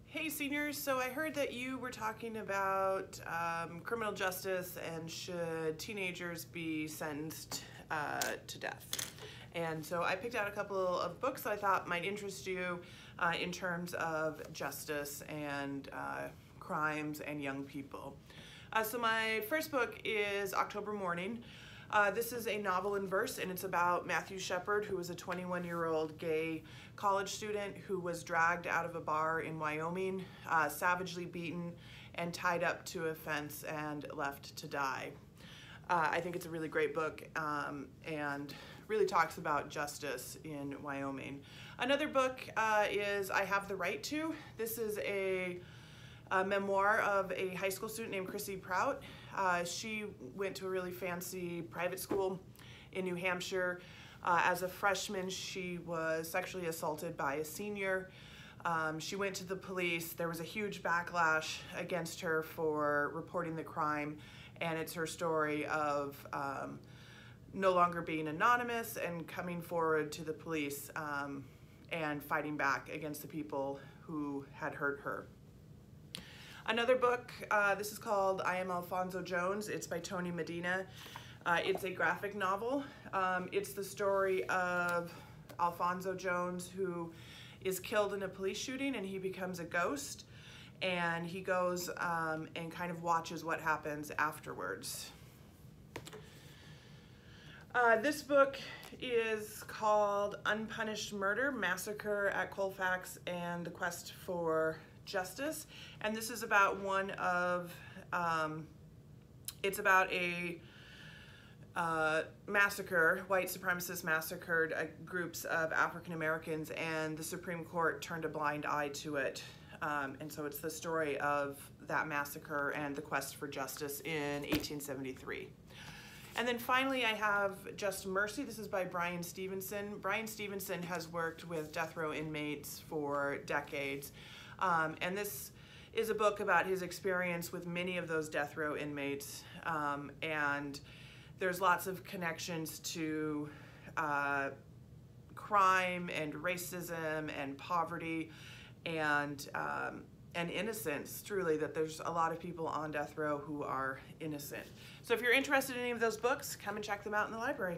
Hey seniors, so I heard that you were talking about criminal justice and should teenagers be sentenced to death. And so I picked out a couple of books that I thought might interest you in terms of justice and crimes and young people. So my first book is October Morning. This is a novel in verse, and it's about Matthew Shepard, who was a 21-year-old gay college student who was dragged out of a bar in Wyoming, savagely beaten and tied up to a fence and left to die. I think it's a really great book and really talks about justice in Wyoming. Another book is I Have the Right To. This is a memoir of a high school student named Chrissy Prout. She went to a really fancy private school in New Hampshire. As a freshman, she was sexually assaulted by a senior. She went to the police. There was a huge backlash against her for reporting the crime, and it's her story of no longer being anonymous and coming forward to the police and fighting back against the people who had hurt her. Another book, this is called I Am Alfonso Jones. It's by Tony Medina. It's a graphic novel. It's the story of Alfonso Jones, who is killed in a police shooting, and he becomes a ghost, and he goes and kind of watches what happens afterwards. This book is called Unpunished Murder, Massacre at Colfax and the Quest for Justice, and this is about one of, it's about a massacre, white supremacists massacred groups of African Americans, and the Supreme Court turned a blind eye to it. And so it's the story of that massacre and the quest for justice in 1873. And then finally I have Just Mercy. This is by Bryan Stevenson. Bryan Stevenson has worked with death row inmates for decades. And this is a book about his experience with many of those death row inmates. And there's lots of connections to crime and racism and poverty and innocence, truly, that there's a lot of people on death row who are innocent. So if you're interested in any of those books, come and check them out in the library.